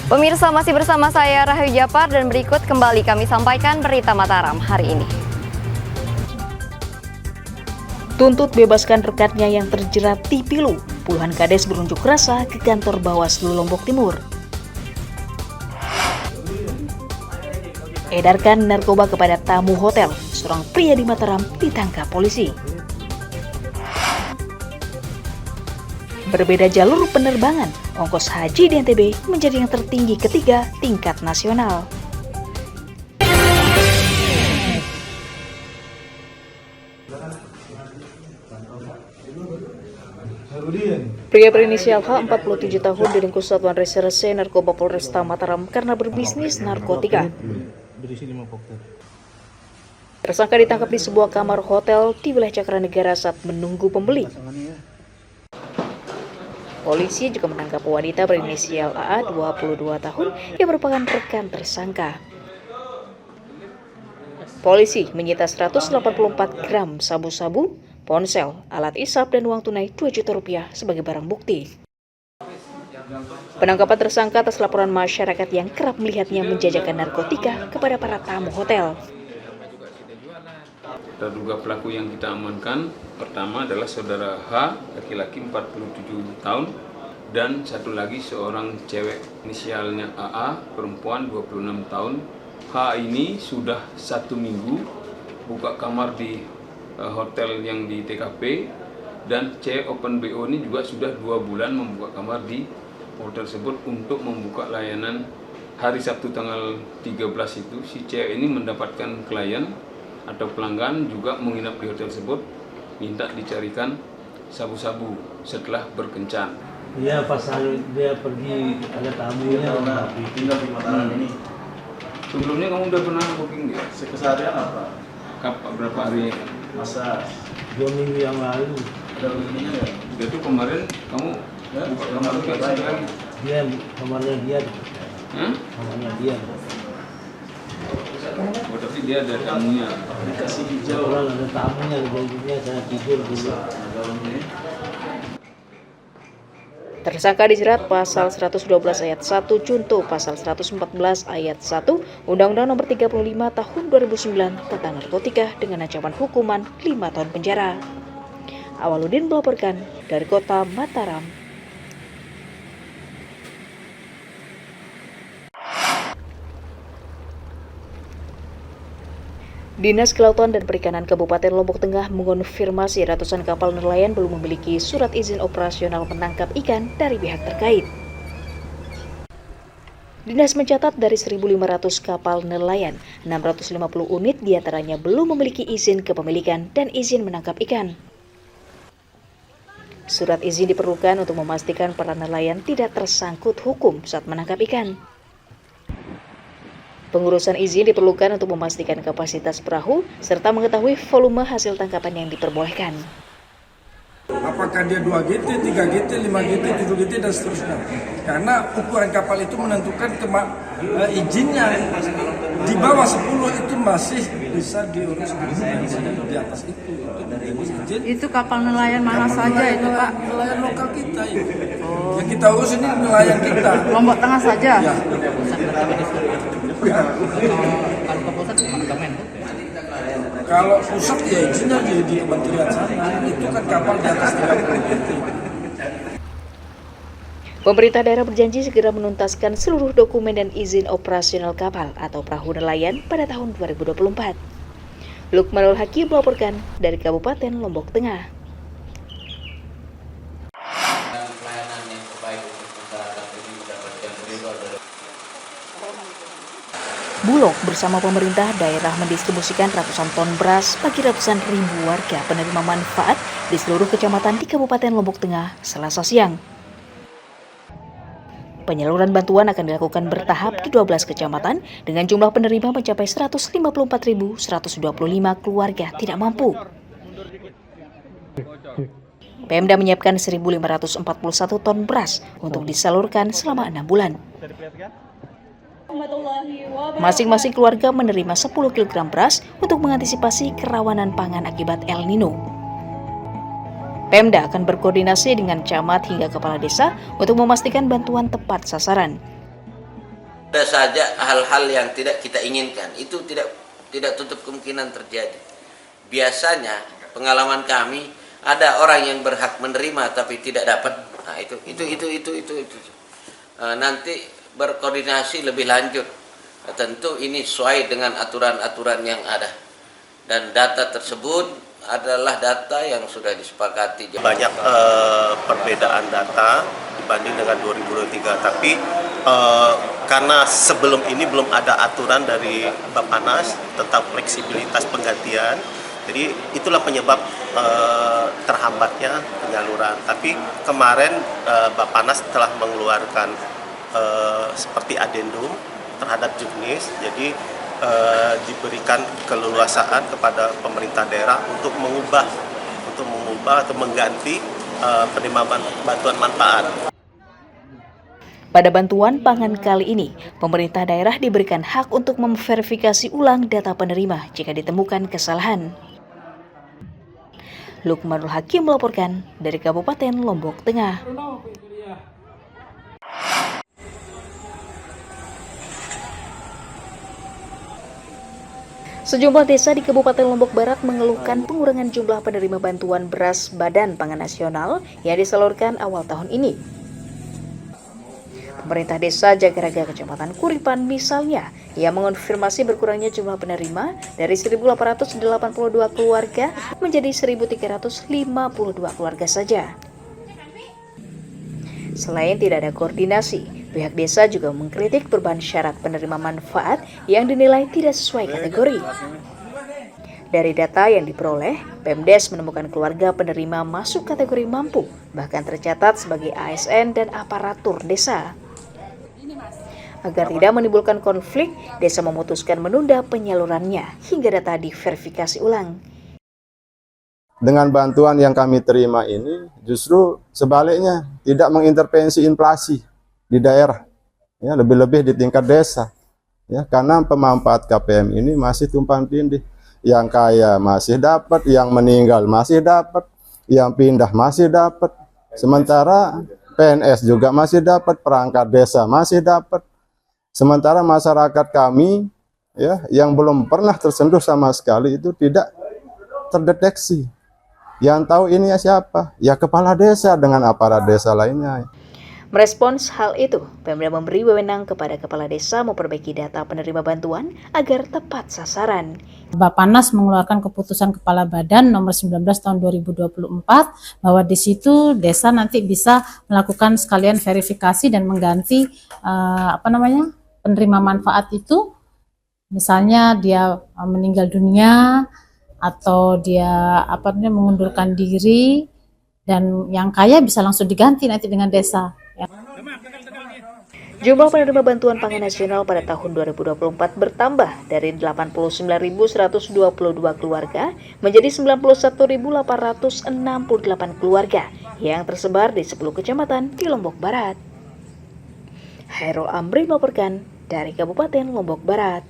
Pemirsa, masih bersama saya Rahayu Japar dan berikut kembali kami sampaikan berita Mataram hari ini. Tuntut bebaskan rekannya yang terjerat di Pilu. Puluhan kades berunjuk rasa ke kantor Bawaslu Lombok Timur. Edarkan narkoba kepada tamu hotel. Seorang pria di Mataram ditangkap polisi. Berbeda jalur penerbangan, ongkos haji di NTB menjadi yang tertinggi ketiga tingkat nasional. Pria berinisial H 47 tahun diringkus Satuan Reserse Narkoba Polresta Mataram karena berbisnis narkotika. Tersangka ditangkap di sebuah kamar hotel di wilayah Cakranegara saat menunggu pembeli. Polisi juga menangkap wanita berinisial AA 22 tahun yang merupakan rekan tersangka. Polisi menyita 184 gram sabu-sabu, ponsel, alat isap, dan uang tunai 2 juta rupiah sebagai barang bukti. Penangkapan tersangka atas laporan masyarakat yang kerap melihatnya menjajakan narkotika kepada para tamu hotel. Terduga pelaku yang kita amankan pertama adalah saudara H, laki-laki 47 tahun, dan satu lagi seorang cewek inisialnya AA, perempuan 26 tahun. H ini sudah 1 minggu buka kamar di hotel yang di TKP, dan C Open BO ini juga sudah 2 bulan membuka kamar di hotel tersebut untuk membuka layanan. Hari Sabtu tanggal 13 itu si C ini mendapatkan klien atau pelanggan juga menginap di hotel tersebut, minta dicarikan sabu-sabu setelah berkencan. Iya, pas dia pergi ada tamunya tinggal di Mataram ini. Sebelumnya kamu udah pernah booking dia? Keseharian apa? Berapa hari? Masa 2 minggu yang lalu. ada begininya nggak? Itu kemarin kamu buka kamar lagi? Dia kamarnya dia. Hah? Kamarnya dia. Oh, tapi dia ada tamunya. Dikasih hijau. Kebetulan ada tamunya, jadinya saya tidur dulu. Tersangka dijerat pasal 112 ayat 1 junto pasal 114 ayat 1 Undang-Undang Nomor 35 Tahun 2009 tentang narkotika dengan ancaman hukuman 5 tahun penjara. Awaludin melaporkan dari kota Mataram. Dinas Kelautan dan Perikanan Kabupaten Lombok Tengah mengonfirmasi ratusan kapal nelayan belum memiliki surat izin operasional menangkap ikan dari pihak terkait. Dinas mencatat dari 1.500 kapal nelayan, 650 unit diantaranya belum memiliki izin kepemilikan dan izin menangkap ikan. Surat izin diperlukan untuk memastikan para nelayan tidak tersangkut hukum saat menangkap ikan. Pengurusan izin diperlukan untuk memastikan kapasitas perahu serta mengetahui volume hasil tangkapan yang diperbolehkan. Apakah dia 2 GT, 3 GT, 5 GT, 7 GT, dan seterusnya. Karena ukuran kapal itu menentukan izinnya. Di bawah 10 itu masih bisa diurus di atas itu. Itu kapal nelayan mana saja itu, Pak? Nelayan lokal kita ya. Yang kita urus ini nelayan kita. Lombok Tengah saja? Ya. Kalau pusat ya izinnya di kementerian sana, itu kan kapal di atas 30 GT. Pemerintah daerah berjanji segera menuntaskan seluruh dokumen dan izin operasional kapal atau perahu nelayan pada tahun 2024. Lukmanul Hakim melaporkan dari Kabupaten Lombok Tengah. Bulog bersama pemerintah daerah mendistribusikan ratusan ton beras bagi ratusan ribu warga penerima manfaat di seluruh kecamatan di Kabupaten Lombok Tengah Selasa siang. Penyaluran bantuan akan dilakukan bertahap di 12 kecamatan dengan jumlah penerima mencapai 154.125 keluarga tidak mampu. Pemda menyiapkan 1.541 ton beras untuk disalurkan selama 6 bulan. Masing-masing keluarga menerima 10 kg beras untuk mengantisipasi kerawanan pangan akibat El Nino. Pemda akan berkoordinasi dengan camat hingga kepala desa untuk memastikan bantuan tepat sasaran. Ada saja hal-hal yang tidak kita inginkan, itu tidak tutup kemungkinan terjadi. Biasanya pengalaman kami ada orang yang berhak menerima tapi tidak dapat. Nah, itu. Nanti berkoordinasi lebih lanjut. Tentu ini sesuai dengan aturan-aturan yang ada. Dan data tersebut adalah data yang sudah disepakati. Banyak perbedaan data dibanding dengan 2023, tapi karena sebelum ini belum ada aturan dari Bappenas tentang fleksibilitas penggantian, jadi itulah penyebab terhambatnya penyaluran. Tapi kemarin Bappenas telah mengeluarkan seperti adendum terhadap juknis, jadi diberikan keleluasaan kepada pemerintah daerah untuk mengubah atau mengganti penerimaan bantuan manfaat. Pada bantuan pangan kali ini, pemerintah daerah diberikan hak untuk memverifikasi ulang data penerima jika ditemukan kesalahan. Lukmanul Hakim melaporkan dari Kabupaten Lombok Tengah. Sejumlah desa di Kabupaten Lombok Barat mengeluhkan pengurangan jumlah penerima bantuan beras Badan Pangan Nasional yang disalurkan awal tahun ini. Pemerintah Desa Jagaraga Kecamatan Kuripan misalnya, yang mengonfirmasi berkurangnya jumlah penerima dari 1.882 keluarga menjadi 1.352 keluarga saja. Selain tidak ada koordinasi, pihak desa juga mengkritik perubahan syarat penerima manfaat yang dinilai tidak sesuai kategori. Dari data yang diperoleh, Pemdes menemukan keluarga penerima masuk kategori mampu, bahkan tercatat sebagai ASN dan aparatur desa. Agar tidak menimbulkan konflik, desa memutuskan menunda penyalurannya hingga data diverifikasi ulang. Dengan bantuan yang kami terima ini, justru sebaliknya tidak mengintervensi inflasi di daerah, ya, lebih-lebih di tingkat desa, ya, karena pemanfaat KPM ini masih tumpang tindih. Yang kaya masih dapat, yang meninggal masih dapat, yang pindah masih dapat. Sementara PNS juga masih dapat, perangkat desa masih dapat. Sementara masyarakat kami, ya, yang belum pernah tersentuh sama sekali itu tidak terdeteksi. Yang tahu ini ya siapa? Ya kepala desa dengan aparat desa lainnya. Merespons hal itu, Pemda memberi wewenang kepada kepala desa memperbaiki data penerima bantuan agar tepat sasaran. Bappenas mengeluarkan keputusan Kepala Badan nomor 19 tahun 2024 bahwa di situ desa nanti bisa melakukan sekalian verifikasi dan mengganti penerima manfaat itu, misalnya dia meninggal dunia atau dia mengundurkan diri, dan yang kaya bisa langsung diganti nanti dengan desa. Jumlah penerima bantuan pangan nasional pada tahun 2024 bertambah dari 89.122 keluarga menjadi 91.868 keluarga yang tersebar di 10 kecamatan di Lombok Barat. Hairul Amri melaporkan dari Kabupaten Lombok Barat.